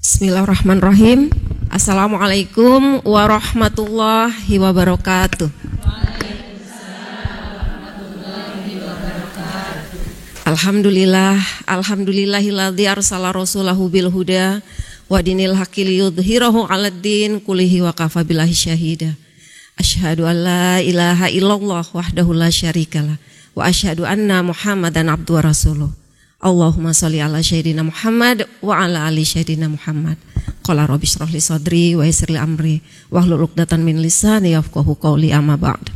Bismillahirrahmanirrahim. Assalamualaikum warahmatullahi wabarakatuh. Alhamdulillah, alhamdulillahilladzi arsala rasulahu bil huda wa dinil haqqi liyudhhirahu 'alad din kullihi wa kafa billahi syahida. Asyhadu an la ilaha illallah wahdahu la syarikalah wa asyhadu anna Muhammadan abduhu wa rasuluh. Allahumma sholli ala sayyidina Muhammad wa ala ali sayyidina Muhammad. Qala rabbi shrah li sadri wa yassir li amri wahlul 'uqdatam min lisani yafqahu qawli, amma ba'd.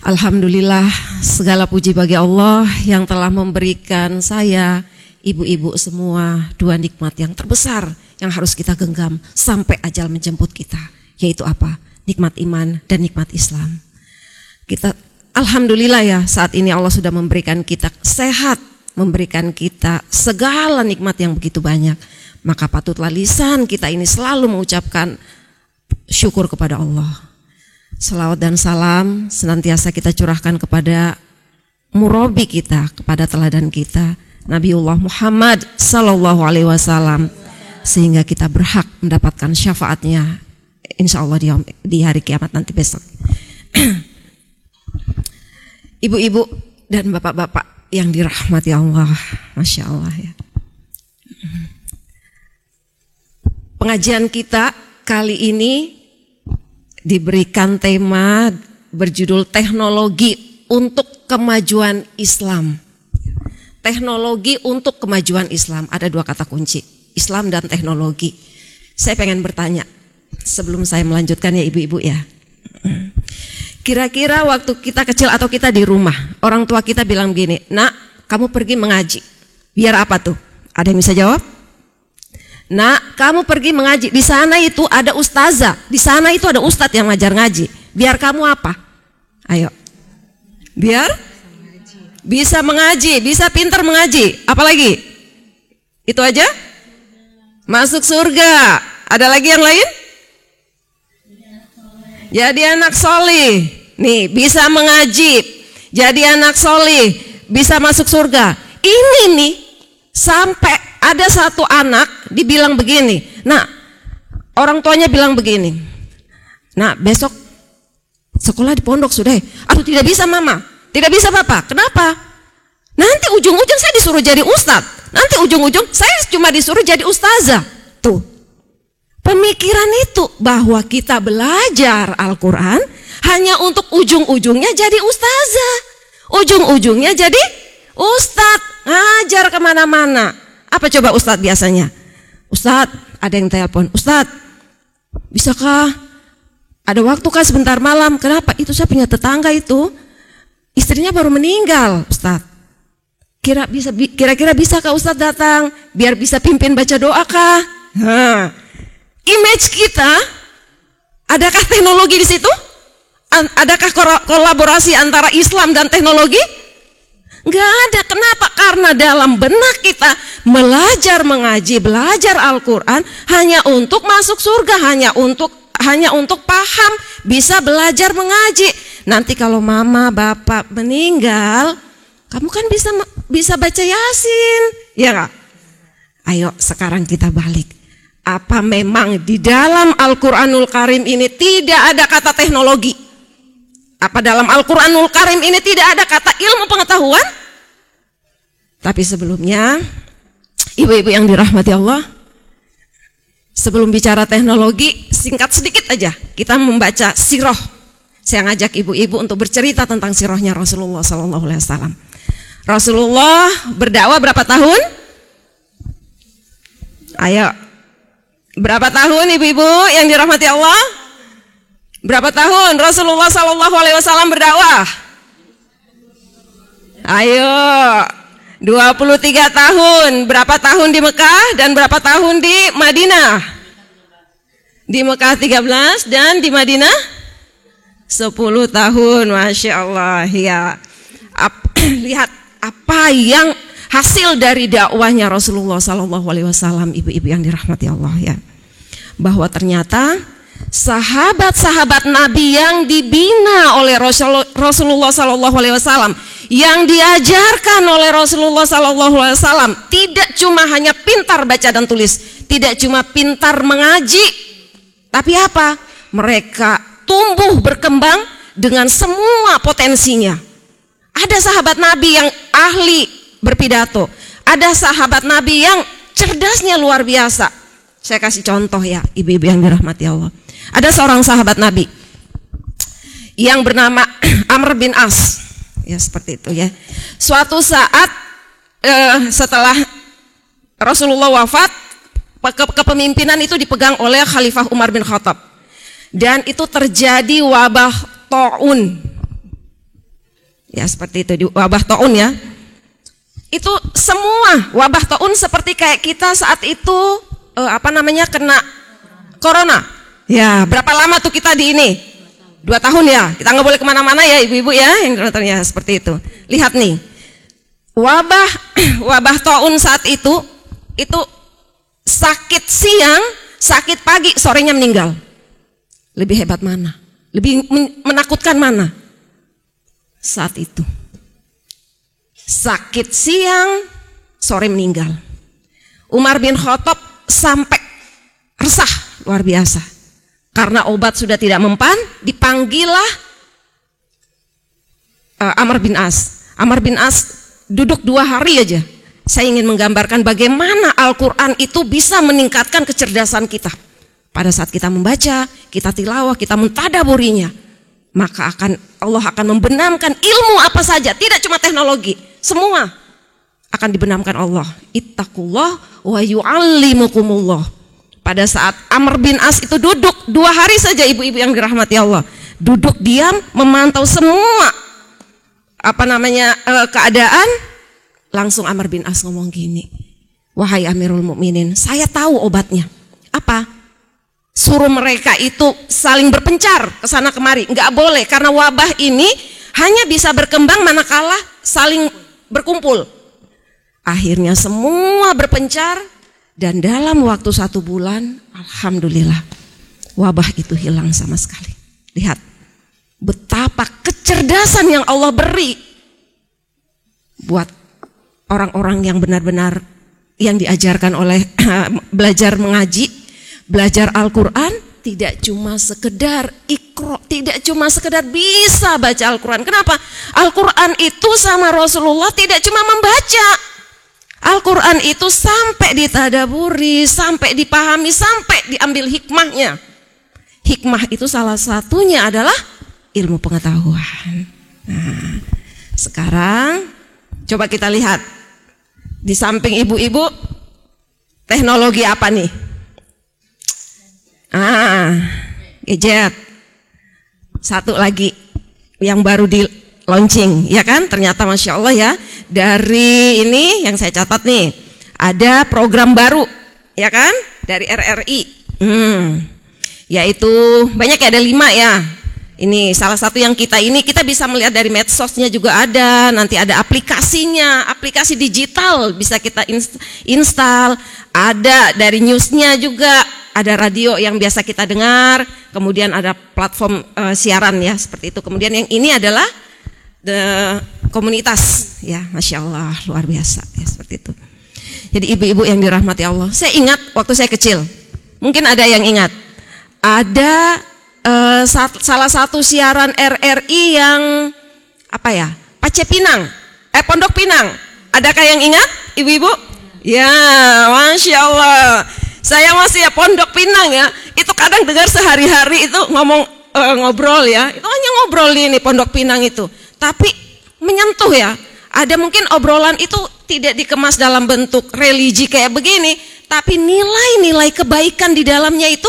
Alhamdulillah, segala puji bagi Allah yang telah memberikan saya, ibu-ibu semua, dua nikmat yang terbesar yang harus kita genggam sampai ajal menjemput kita, yaitu apa? Nikmat iman dan nikmat Islam. Kita alhamdulillah ya, saat ini Allah sudah memberikan kita sehat, memberikan kita segala nikmat yang begitu banyak. Maka patutlah lisan kita ini selalu mengucapkan syukur kepada Allah. Selawat dan salam senantiasa kita curahkan kepada murabi kita, kepada teladan kita, Nabiullah Muhammad sallallahu alaihi wasallam, sehingga kita berhak mendapatkan syafaatnya insya Allah di hari kiamat nanti besok. Ibu-ibu dan bapak-bapak yang dirahmati Allah, Masya Allah ya. Pengajian kita kali ini diberikan tema berjudul teknologi untuk kemajuan Islam. Teknologi untuk kemajuan Islam, ada dua kata kunci, Islam dan teknologi. Saya pengen bertanya sebelum saya melanjutkan ya ibu-ibu ya. Kira-kira waktu kita kecil atau kita di rumah, orang tua kita bilang begini, "Nak, kamu pergi mengaji." Biar apa tuh? Ada yang bisa jawab? "Nak, kamu pergi mengaji. Di sana itu ada ustazah, di sana itu ada ustadz yang ngajar ngaji. Biar kamu apa?" Ayo. Biar bisa mengaji, bisa pintar mengaji. Apalagi? Itu aja? Masuk surga. Ada lagi yang lain? Jadi anak solih. Nih, bisa mengaji, jadi anak solih, bisa masuk surga. Ini nih, sampai ada satu anak dibilang begini. Nah, orang tuanya bilang begini. "Nah, besok sekolah di pondok sudah." "Aduh, tidak bisa mama, tidak bisa papa." "Kenapa?" "Nanti ujung-ujung saya disuruh jadi ustadz. Nanti ujung-ujung saya cuma disuruh jadi ustazah." Tuh. Pemikiran itu bahwa kita belajar Al-Quran hanya untuk ujung-ujungnya jadi ustazah, ujung-ujungnya jadi ustadz, ngajar kemana-mana. Apa coba ustadz biasanya? "Ustadz, ada yang telepon, Ustadz, bisakah ada waktu kah sebentar malam?" "Kenapa?" "Itu saya punya tetangga itu, istrinya baru meninggal, Ustadz. Kira-kira bisakah Ustadz datang biar bisa pimpin baca doa kah?" Image kita, adakah teknologi di situ? Adakah kolaborasi antara Islam dan teknologi? Enggak ada. Kenapa? Karena dalam benak kita belajar mengaji, belajar Al-Quran hanya untuk masuk surga, hanya untuk paham, bisa belajar mengaji. Nanti kalau mama bapak meninggal, kamu kan bisa baca Yasin, ya enggak? Ayo sekarang kita balik. Apa memang di dalam Al-Quranul Karim ini tidak ada kata teknologi? Apa dalam Al-Quranul Karim ini tidak ada kata ilmu pengetahuan? Tapi sebelumnya, ibu-ibu yang dirahmati Allah, sebelum bicara teknologi, singkat sedikit aja kita membaca sirah. Saya ngajak ibu-ibu untuk bercerita tentang sirahnya Rasulullah SAW. Rasulullah berdakwah berapa tahun? Ayo. Berapa tahun ibu-ibu yang dirahmati Allah? Berapa tahun Rasulullah SAW berdakwah? Ayo, 23 tahun. Berapa tahun di Mekah dan berapa tahun di Madinah? Di Mekah 13 dan di Madinah 10 tahun. Masya Allah ya. Lihat apa yang hasil dari dakwahnya Rasulullah SAW, ibu-ibu yang dirahmati Allah ya, bahwa ternyata sahabat-sahabat Nabi yang dibina oleh Rasulullah SAW yang diajarkan oleh Rasulullah SAW tidak cuma hanya pintar baca dan tulis, tidak cuma pintar mengaji, tapi apa? Mereka tumbuh berkembang dengan semua potensinya. Ada sahabat Nabi yang ahli berpidato, ada sahabat Nabi yang cerdasnya luar biasa. Saya kasih contoh ya, ibu-ibu yang dirahmati Allah. Ada seorang sahabat Nabi yang bernama Amr bin As, ya seperti itu ya. Suatu saat setelah Rasulullah wafat, kepemimpinan itu dipegang oleh Khalifah Umar bin Khattab, dan itu terjadi wabah taun, ya seperti itu, wabah taun ya. Itu semua wabah taun seperti kayak kita saat itu kena corona. Ya berapa lama tuh kita di ini? 2 tahun ya, kita nggak boleh kemana-mana ya ibu-ibu ya, yang ya seperti itu. Lihat nih, wabah taun saat itu sakit siang, sakit pagi, sorenya meninggal. Lebih hebat mana? Lebih menakutkan mana? Saat itu sakit siang, sore meninggal. Umar bin Khattab sampai resah luar biasa. Karena obat sudah tidak mempan, dipanggillah Amr bin As. Amr bin As duduk 2 hari aja. Saya ingin menggambarkan bagaimana Al-Quran itu bisa meningkatkan kecerdasan kita. Pada saat kita membaca, kita tilawah, kita mentadaburinya, maka Allah akan membenamkan ilmu apa saja, tidak cuma teknologi, semua akan dibenamkan Allah. Ittaqullah wa yu'allimukumullah. Pada saat Amr bin As itu duduk 2 hari saja, ibu-ibu yang dirahmati Allah, duduk diam memantau semua keadaan. Langsung Amr bin As ngomong gini, wahai Amirul Mukminin, saya tahu obatnya. Apa? Suruh mereka itu saling berpencar ke sana kemari. Nggak boleh, karena wabah ini hanya bisa berkembang manakala saling berkumpul. Akhirnya semua berpencar. Dan dalam waktu 1 bulan, alhamdulillah, wabah itu hilang sama sekali. Lihat betapa kecerdasan yang Allah beri buat orang-orang yang benar-benar yang diajarkan oleh belajar mengaji, belajar Al-Quran, tidak cuma sekedar ikro, tidak cuma sekedar bisa baca Al-Quran. Kenapa? Al-Quran itu sama Rasulullah tidak cuma membaca. Al-Quran itu sampai ditadaburi, sampai dipahami, sampai diambil hikmahnya. Hikmah itu salah satunya adalah ilmu pengetahuan. Nah, sekarang coba kita lihat di samping ibu-ibu, teknologi apa nih? Gadget. Satu lagi yang baru di launching, ya kan? Ternyata Masya Allah ya, dari ini yang saya catat nih, ada program baru, ya kan? Dari RRI, yaitu banyak ya, ada 5 ya. Ini salah satu yang kita bisa melihat dari medsosnya juga ada, nanti ada aplikasinya, aplikasi digital bisa kita install, ada dari newsnya juga, ada radio yang biasa kita dengar, kemudian ada platform siaran ya, seperti itu. Kemudian yang ini adalah komunitas ya, Masya Allah, luar biasa ya, seperti itu. Jadi ibu-ibu yang dirahmati Allah, saya ingat waktu saya kecil, mungkin ada yang ingat, ada salah satu siaran RRI yang Pace Pinang, Pondok Pinang. Adakah yang ingat ibu-ibu? Ya, Masya Allah, saya masih ya Pondok Pinang ya, itu kadang dengar sehari-hari itu ngobrol ya, itu hanya ngobrol ini Pondok Pinang itu. Tapi menyentuh ya, ada mungkin obrolan itu tidak dikemas dalam bentuk religi kayak begini, tapi nilai-nilai kebaikan di dalamnya itu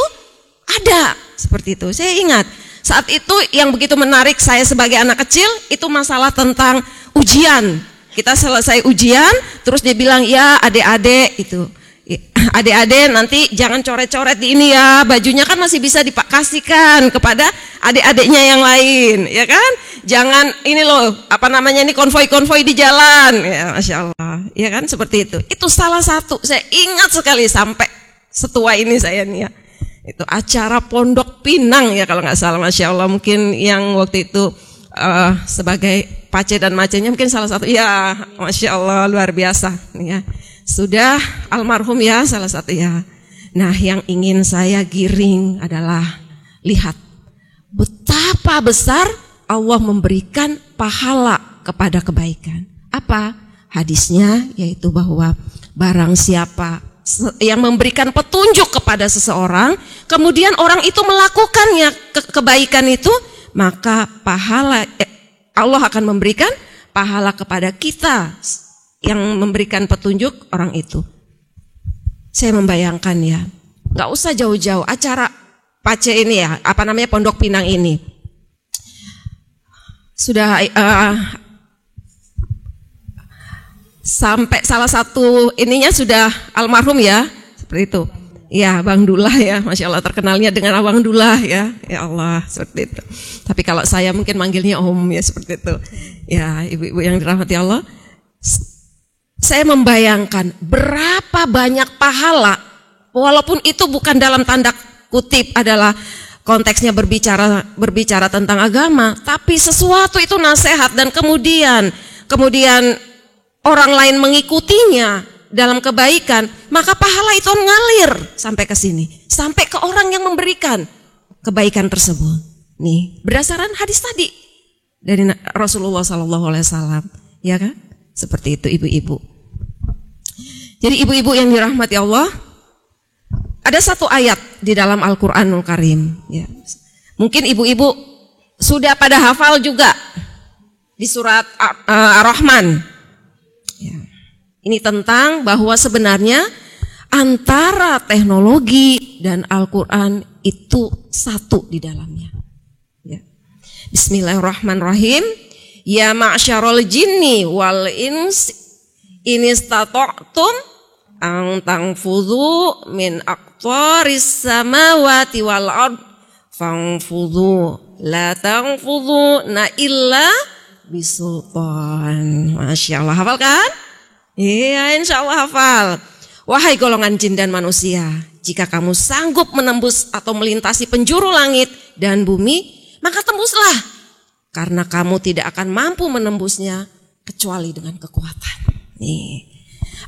ada, seperti itu. Saya ingat saat itu yang begitu menarik saya sebagai anak kecil, itu masalah tentang ujian. Kita selesai ujian, terus dia bilang, ya adik-adik itu, adik-adik nanti jangan coret-coret di ini ya, bajunya kan masih bisa dikasihkan kepada adik-adiknya yang lain, ya kan? Jangan ini loh, ini konvoi-konvoi di jalan, ya Masya Allah, ya kan, seperti itu. Itu salah satu, saya ingat sekali sampai setua ini saya nih ya. Itu acara Pondok Pinang ya kalau nggak salah, Masya Allah, mungkin yang waktu itu sebagai pace dan macenya mungkin salah satu. Ya, Masya Allah, luar biasa. Ya. Sudah almarhum ya salah satu ya. Nah, yang ingin saya giring adalah lihat betapa besar Allah memberikan pahala kepada kebaikan. Apa? Hadisnya yaitu bahwa barang siapa yang memberikan petunjuk kepada seseorang, kemudian orang itu melakukannya kebaikan itu, maka pahala Allah akan memberikan pahala kepada kita yang memberikan petunjuk orang itu. Saya membayangkan ya, nggak usah jauh-jauh acara pace ini ya, Pondok Pinang ini sudah sampai salah satu ininya sudah almarhum ya, seperti itu. Ya, Bang Dullah ya, Masya Allah terkenalnya dengan Abang Dullah ya. Ya Allah, seperti itu. Tapi kalau saya mungkin manggilnya Om ya, seperti itu. Ya, ibu-ibu yang dirahmati Allah. Saya membayangkan berapa banyak pahala, walaupun itu bukan dalam tanda kutip adalah konteksnya berbicara tentang agama, tapi sesuatu itu nasihat dan kemudian orang lain mengikutinya dalam kebaikan, maka pahala itu ngalir sampai ke sini, sampai ke orang yang memberikan kebaikan tersebut. Nih, berdasarkan hadis tadi dari Rasulullah SAW, ya kan? Seperti itu ibu-ibu. Jadi ibu-ibu yang dirahmati Allah, ada satu ayat di dalam Al-Quranul Karim. Ya. Mungkin ibu-ibu sudah pada hafal juga di surat Ar-Rahman. Ya. Ini tentang bahwa sebenarnya antara teknologi dan Al-Quran itu satu di dalamnya. Ya. Bismillahirrahmanirrahim. Ya ma'syarul jinni wal ins inistata'tum an tanfudhu min aqtaris samawati wal ard fanfudhu la tanfudhu na illa bisultan. Masya Allah, hafal kan? Iya, insya Allah hafal. Wahai golongan jin dan manusia, jika kamu sanggup menembus atau melintasi penjuru langit dan bumi, maka tembuslah, karena kamu tidak akan mampu menembusnya kecuali dengan kekuatan. Nih,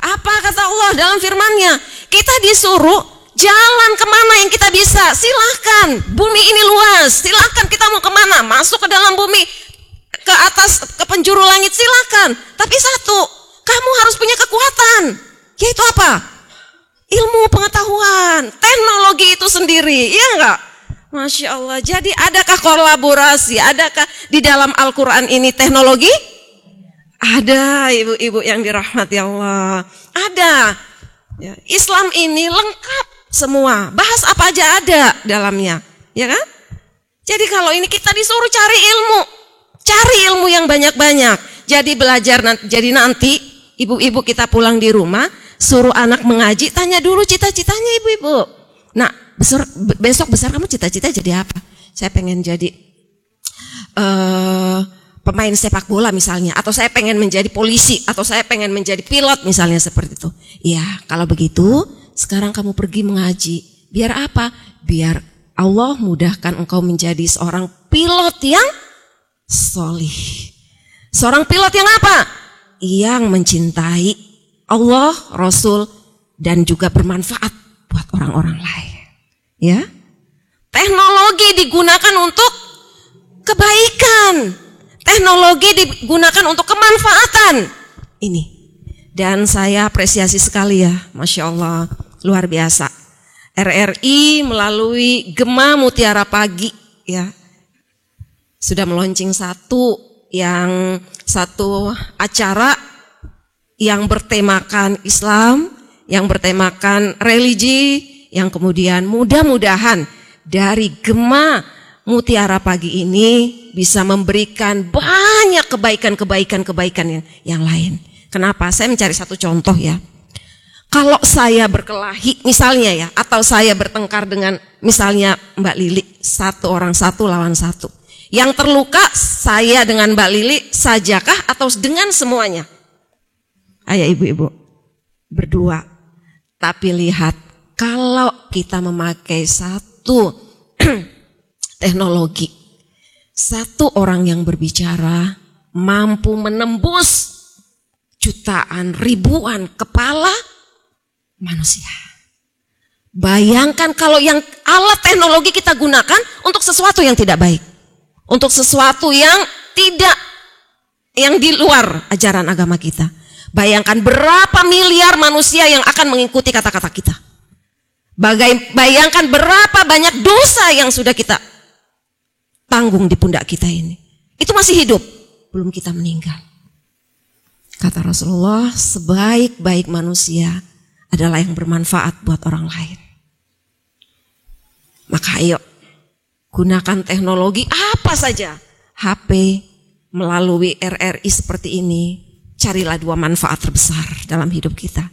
apa kata Allah dalam firman-Nya? Kita disuruh jalan kemana yang kita bisa. Silahkan, bumi ini luas. Silahkan kita mau kemana, masuk ke dalam bumi, ke atas, ke penjuru langit, silahkan. Tapi satu, kamu harus punya kekuatan, yaitu apa? Ilmu pengetahuan, teknologi itu sendiri, iya enggak? Masya Allah, jadi adakah kolaborasi, adakah di dalam Al-Quran ini teknologi? Ada ibu-ibu yang dirahmati Allah, ada. Ya, Islam ini lengkap semua, bahas apa aja ada dalamnya, ya kan? Jadi kalau ini kita disuruh cari ilmu yang banyak-banyak. Jadi belajar jadi nanti ibu-ibu kita pulang di rumah, suruh anak mengaji, tanya dulu cita-citanya ibu-ibu. Nah, besok besar kamu cita-cita jadi apa? Saya pengen jadi pemain sepak bola misalnya, atau saya pengen menjadi polisi, atau saya pengen menjadi pilot misalnya, seperti itu. Ya, kalau begitu sekarang kamu pergi mengaji. Biar apa? Biar Allah mudahkan engkau menjadi seorang pilot yang solih. Seorang pilot yang apa? Yang mencintai Allah, Rasul, dan juga bermanfaat buat orang-orang lain. Ya, teknologi digunakan untuk kebaikan. Teknologi digunakan untuk kemanfaatan. Ini. Dan saya apresiasi sekali ya, Masya Allah, luar biasa. RRI melalui Gema Mutiara Pagi ya, sudah meluncing satu acara yang bertemakan Islam, yang bertemakan religi, yang kemudian mudah-mudahan dari Gema Mutiara Pagi ini bisa memberikan banyak kebaikan yang lain. Kenapa? Saya mencari satu contoh ya. Kalau saya berkelahi misalnya ya, atau saya bertengkar dengan misalnya Mbak Lili, satu orang satu lawan satu. Yang terluka saya dengan Mbak Lili sajakah atau dengan semuanya? Ayo ibu-ibu, berdua. Tapi lihat, kalau kita memakai satu teknologi, Satu orang yang berbicara mampu menembus jutaan, ribuan kepala manusia. Bayangkan kalau yang alat teknologi kita gunakan untuk sesuatu yang tidak baik. Untuk sesuatu yang di luar ajaran agama kita. Bayangkan berapa miliar manusia yang akan mengikuti kata-kata kita. Bayangkan berapa banyak dosa yang sudah kita tanggung di pundak kita ini. Itu masih hidup, belum kita meninggal. Kata Rasulullah, sebaik-baik manusia adalah yang bermanfaat buat orang lain. Maka ayo, gunakan teknologi apa saja. HP, melalui RRI seperti ini, carilah dua manfaat terbesar dalam hidup kita.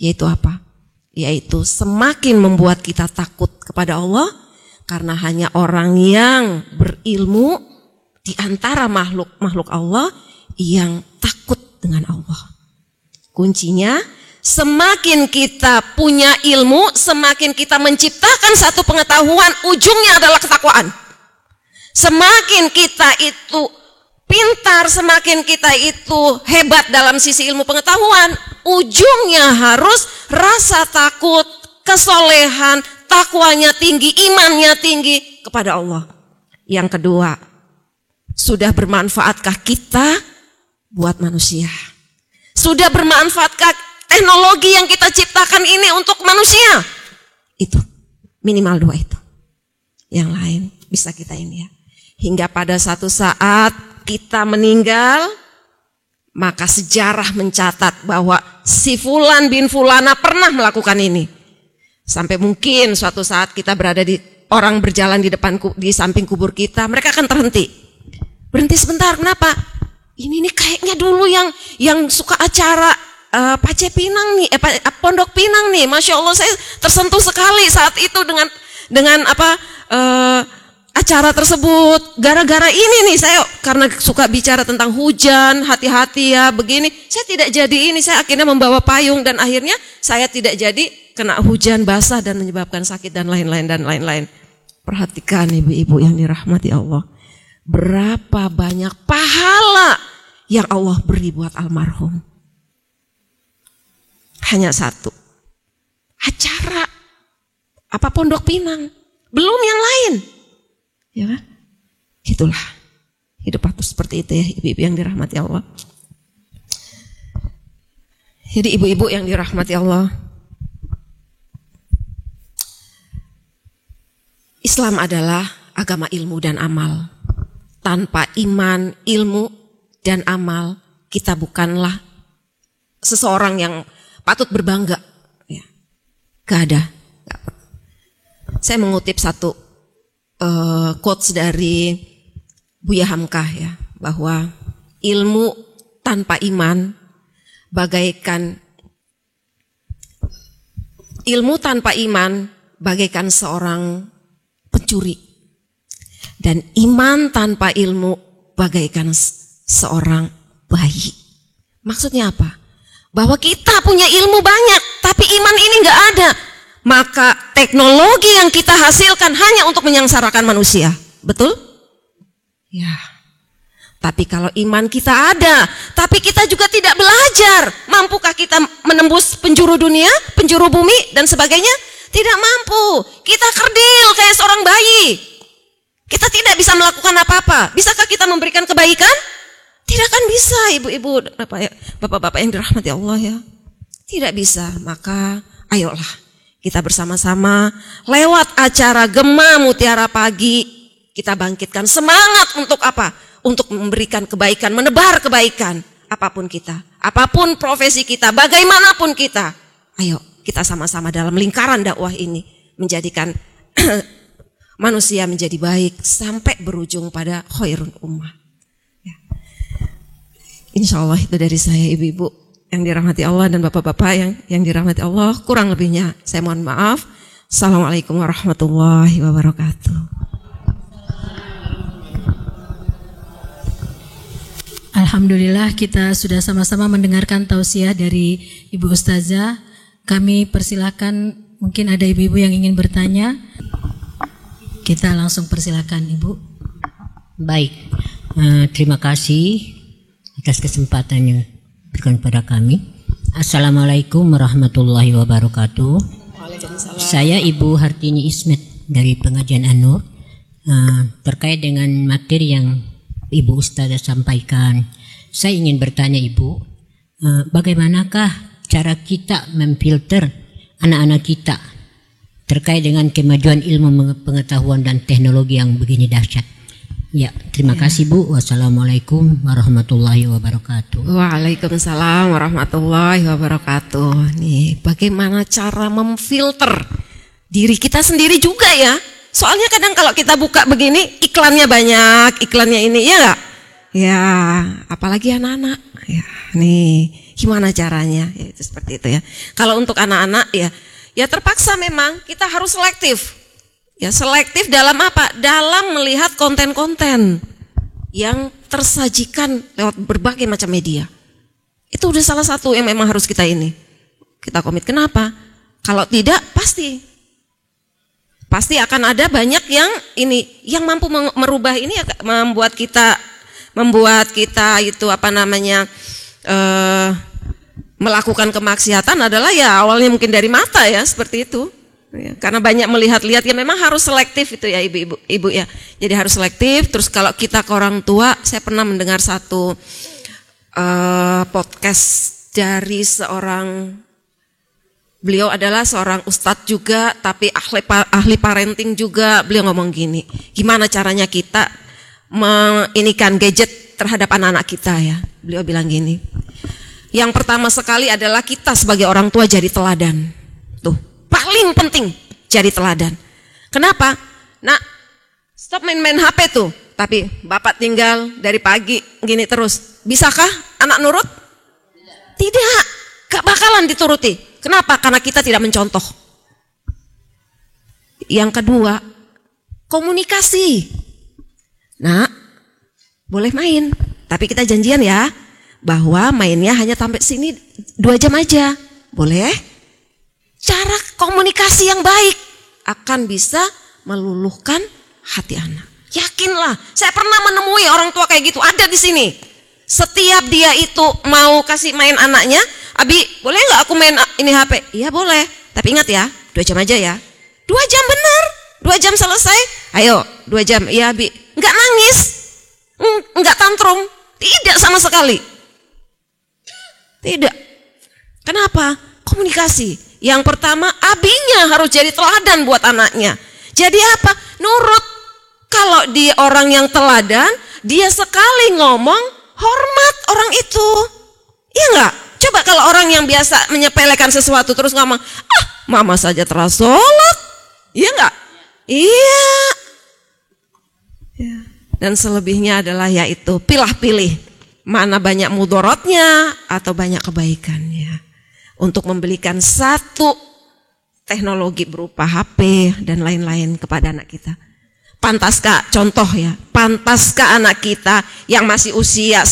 Yaitu apa? Yaitu semakin membuat kita takut kepada Allah, karena hanya orang yang berilmu di antara makhluk Allah yang takut dengan Allah. Kuncinya, semakin kita punya ilmu, semakin kita menciptakan satu pengetahuan, ujungnya adalah ketakwaan. Semakin kita itu pintar, semakin kita itu hebat dalam sisi ilmu pengetahuan, ujungnya harus rasa takut, kesolehan, takwanya tinggi, imannya tinggi kepada Allah. Yang kedua, sudah bermanfaatkah kita buat manusia? Sudah bermanfaatkah teknologi yang kita ciptakan ini untuk manusia? Itu, minimal dua itu. Yang lain bisa kita ini ya. Hingga pada satu saat kita meninggal, maka sejarah mencatat bahwa si Fulan bin Fulana pernah melakukan ini. Sampai mungkin suatu saat kita berada di orang berjalan di samping kubur kita, mereka akan terhenti. Berhenti sebentar, kenapa? Ini nih kayaknya dulu yang suka acara Pace Pinang nih, Pondok Pinang nih, Masya Allah saya tersentuh sekali saat itu dengan acara tersebut. Gara-gara ini nih saya karena suka bicara tentang hujan, hati-hati ya begini, saya tidak jadi ini, saya akhirnya membawa payung dan akhirnya saya tidak jadi kena hujan basah dan menyebabkan sakit dan lain-lain. Perhatikan ibu-ibu yang dirahmati Allah. Berapa banyak pahala yang Allah beri buat almarhum. Hanya satu. Acara Pondok Pinang. Belum yang lain. Ya kan? Itulah. Hidup aku seperti itu ya, ibu-ibu yang dirahmati Allah. Jadi ibu-ibu yang dirahmati Allah, Islam adalah agama ilmu dan amal. Tanpa iman, ilmu, dan amal, kita bukanlah seseorang yang patut berbangga. Ya. Gak ada. Saya mengutip satu quotes dari Buya Hamkah ya, bahwa ilmu tanpa iman bagaikan seorang pencuri. Dan iman tanpa ilmu bagaikan seorang bayi. Maksudnya apa? Bahwa kita punya ilmu banyak, tapi iman ini nggak ada. Maka teknologi yang kita hasilkan hanya untuk menyengsarakan manusia. Betul? Ya. Tapi kalau iman kita ada, tapi kita juga tidak belajar, mampukah kita menembus penjuru dunia, penjuru bumi, dan sebagainya? Tidak mampu. Kita kerdil kayak seorang bayi. Kita tidak bisa melakukan apa-apa. Bisakah kita memberikan kebaikan? Tidak akan bisa, ibu-ibu, bapak-bapak yang dirahmati Allah ya. Tidak bisa. Maka ayolah kita bersama-sama lewat acara Gema Mutiara Pagi, kita bangkitkan semangat untuk apa? Untuk memberikan kebaikan, menebar kebaikan. Apapun kita, apapun profesi kita, bagaimanapun kita. Ayo kita sama-sama dalam lingkaran dakwah ini menjadikan manusia menjadi baik sampai berujung pada khairun ummah. Ya. Insya Allah itu dari saya ibu-ibu yang dirahmati Allah dan bapak-bapak yang dirahmati Allah. Kurang lebihnya saya mohon maaf. Assalamualaikum warahmatullahi wabarakatuh. Alhamdulillah kita sudah sama-sama mendengarkan tausiah dari Ibu Ustazah. Kami persilakan, mungkin ada ibu-ibu yang ingin bertanya. Kita langsung persilakan Ibu. Baik, terima kasih atas kesempatan yang diberikan pada kami. Assalamualaikum warahmatullahi wabarakatuh. Saya Ibu Hartini Ismet dari Pengajian An-Nur. Terkait dengan materi yang Ibu Ustazah sampaikan, saya ingin bertanya Ibu, bagaimanakah cara kita memfilter anak-anak kita terkait dengan kemajuan ilmu pengetahuan dan teknologi yang begini dahsyat? Ya, terima kasih Bu. Wassalamualaikum warahmatullahi wabarakatuh. Waalaikumsalam warahmatullahi wabarakatuh. Nih, bagaimana cara memfilter diri kita sendiri juga ya? Soalnya kadang kalau kita buka begini, iklannya banyak, iklannya ini, ya nggak? Ya, apalagi anak-anak. Ya, nih, gimana caranya? Ya, itu seperti itu ya. Kalau untuk anak-anak ya terpaksa memang kita harus selektif. Ya, selektif dalam apa? Dalam melihat konten-konten yang tersajikan lewat berbagai macam media. Itu udah salah satu yang memang harus kita komit. Kenapa? Kalau tidak pasti akan ada banyak yang mampu merubah ini, membuat kita itu melakukan kemaksiatan adalah ya awalnya mungkin dari mata ya, seperti itu. Ya, karena banyak melihat-lihat ya, memang harus selektif itu ya ibu ya. Jadi harus selektif. Terus kalau kita ke orang tua, saya pernah mendengar satu podcast dari beliau adalah seorang ustadz juga, tapi ahli parenting juga. Beliau ngomong gini, gimana caranya kita menginikan gadget terhadap anak-anak kita ya. Beliau bilang gini, yang pertama sekali adalah kita sebagai orang tua jadi teladan. Tuh, paling penting jadi teladan. Kenapa? Nah, stop main-main HP tuh. Tapi bapak tinggal dari pagi gini terus. Bisakah anak nurut? Tidak, gak bakalan dituruti. Kenapa? Karena kita tidak mencontoh. Yang kedua, komunikasi. Nah, boleh main, tapi kita janjian ya, bahwa mainnya hanya sampai sini 2 jam aja. Boleh? Cara komunikasi yang baik akan bisa meluluhkan hati anak. Yakinlah, saya pernah menemui orang tua kayak gitu, ada di sini. Setiap dia itu mau kasih main anaknya, Abi, boleh nggak aku main ini HP? Iya boleh, tapi ingat ya, 2 jam aja ya. 2 jam benar, 2 jam selesai. Ayo, 2 jam, iya Abi. Nggak nangis, nggak tantrum, tidak sama sekali. Tidak. Kenapa? Komunikasi. Yang pertama, abinya harus jadi teladan buat anaknya. Jadi apa? Nurut. Kalau dia orang yang teladan, dia sekali ngomong, hormat orang itu. Iya enggak? Coba kalau orang yang biasa menyepelekan sesuatu terus ngomong, mama saja telah sholat. Iya enggak? Iya. Ya. Dan selebihnya adalah yaitu pilih-pilih. Mana banyak mudorotnya atau banyak kebaikannya. Untuk membelikan satu teknologi berupa HP dan lain-lain kepada anak kita. Pantaskah, contoh ya, pantaskah anak kita yang masih usia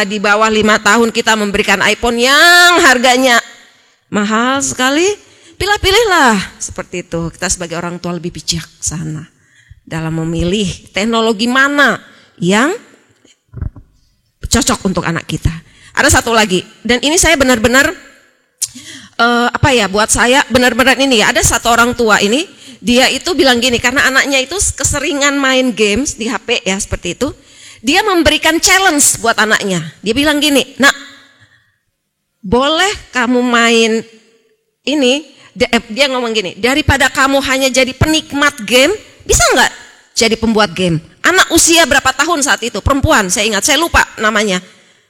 di bawah 5 tahun kita memberikan iPhone yang harganya mahal sekali? Pilih-pilihlah seperti itu. Kita sebagai orang tua lebih bijaksana dalam memilih teknologi mana yang cocok untuk anak kita. Ada satu lagi, dan ini saya benar-benar buat saya benar-benar ini ya, ada satu orang tua ini, dia itu bilang gini, karena anaknya itu keseringan main games di HP ya, seperti itu. Dia memberikan challenge buat anaknya. Dia bilang gini, "Nak, boleh kamu main ini?" Dia ngomong gini, "Daripada kamu hanya jadi penikmat game, bisa nggak jadi pembuat game?" Anak usia berapa tahun saat itu? Perempuan, saya ingat, saya lupa namanya.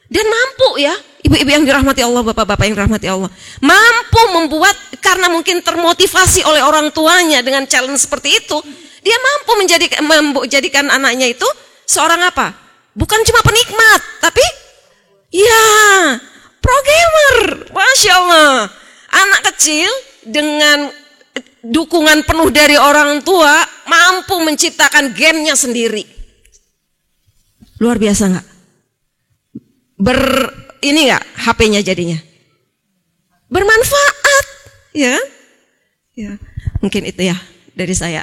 Dan mampu ya, ibu-ibu yang dirahmati Allah, bapak-bapak yang dirahmati Allah, mampu membuat, karena mungkin termotivasi oleh orang tuanya dengan challenge seperti itu, dia mampu menjadikan anaknya itu seorang apa? Bukan cuma penikmat, tapi ya pro gamer. Masya Allah, anak kecil dengan dukungan penuh dari orang tua mampu menciptakan gamenya sendiri. Luar biasa nggak? Ini nggak HP-nya jadinya bermanfaat ya. Ya, mungkin itu ya dari saya.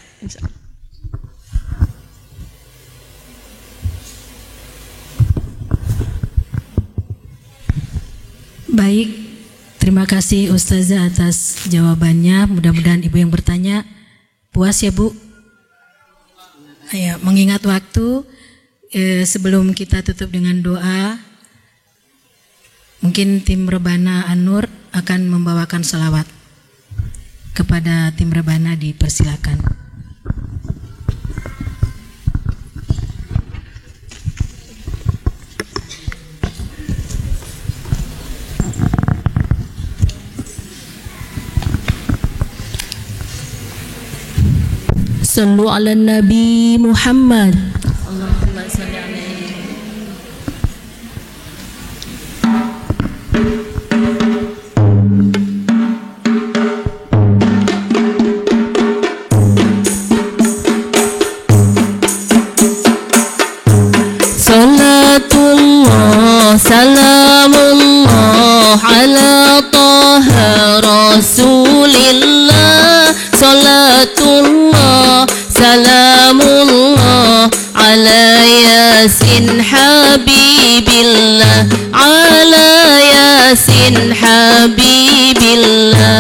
Baik, terima kasih Ustazah atas jawabannya. Mudah-mudahan Ibu yang bertanya puas ya Bu. Ya, mengingat waktu, sebelum kita tutup dengan doa, mungkin tim Rebana An-Nur akan membawakan salawat. Kepada tim Rebana dipersilakan. Sallu ala Nabi Muhammad. Allahumma salli alaihi. Salatullah salamullah ala taha rasulillah. Salatullah salamullah ala yasin habibillah. Ala yasin habibillah.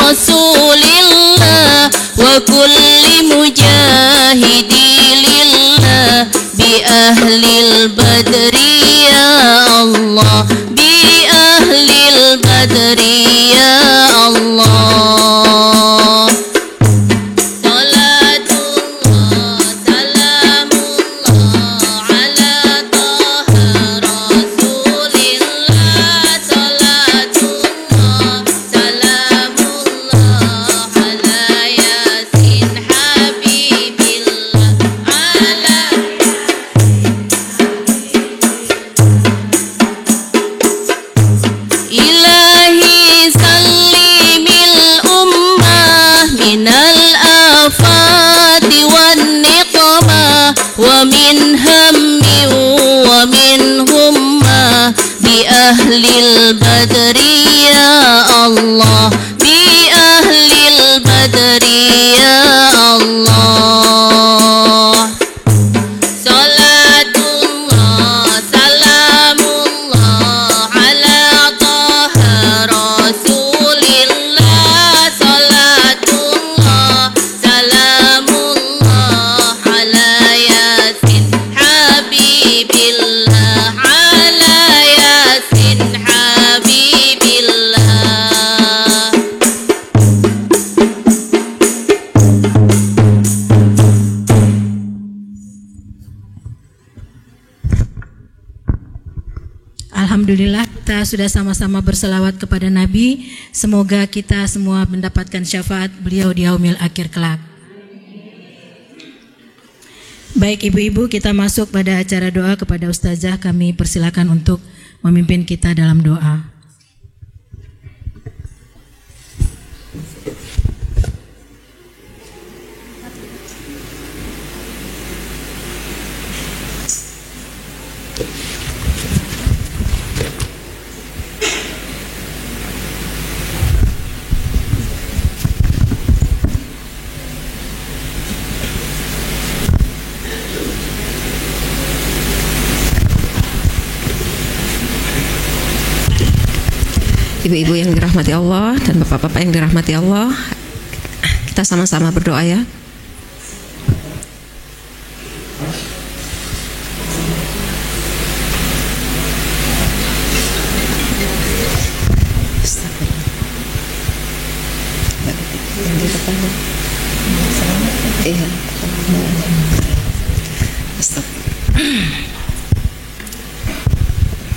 Rasulillah wa kulli mujahidi lillah bi ahlil badri ya Allah, bi ahlil badri ya Allah. ومن هم ومن همة بأهل البدر يا الله، بأهل البدر يا الله. صلاة الله سلام الله على طه رسول الله. صلاة الله سلام الله على ياسين حبيب الله، على ياسين حبيب الله. Alhamdulillah kita sudah sama-sama berselawat kepada Nabi. Semoga kita semua mendapatkan syafaat beliau di yaumil akhir kelak. Baik ibu-ibu, kita masuk pada acara doa. Kepada Ustazah kami persilakan untuk memimpin kita dalam doa. Ibu-ibu yang dirahmati Allah dan bapak-bapak yang dirahmati Allah, kita sama-sama berdoa ya.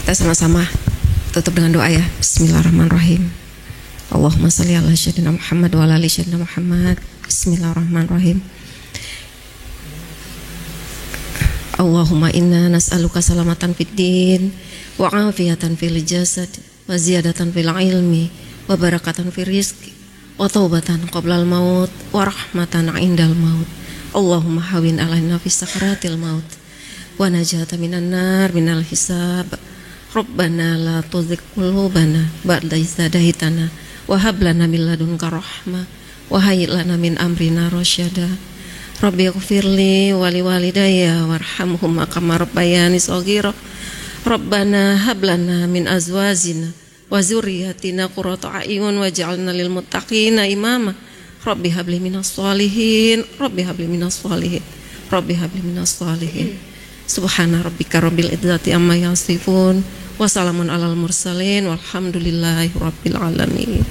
Kita sama-sama tutup dengan doa ya. Bismillahirrahmanirrahim. Allahumma salli ala sayyidina Muhammad wa ala ali sayyidina Muhammad. Bismillahirrahmanirrahim. Allahumma inna nas'aluka salamatan fid din wa afiyatan fil jasad wa ziyadatan fil ilmi wa barakatan fil rizqi wa taubatan qoblal maut wa rahmatan indal maut. Allahumma hawin alaina fi sakaratil maut wa najata minan nar minal hisab. Rabbana la tuzigh qulubana ba'da idh hadaytana wa hab lana min ladunka rahmah wa hayyi lana min amrina rasyada. Rabbi ighfirli wa liwalidayya warhamhuma kama rabbayani shaghira. Rabbana hab lana min azwajina wa dzurriyyatina qurrata a'yun waj'alna lil muttaqina imama. Rabbi habli minas sholihin, Rabbi habli minas sholihin, Rabbi habli minas sholihin. Subhana rabbika rabbil izzati amma yasifun wa salamun alal mursalin walhamdulillahi rabbil alamin.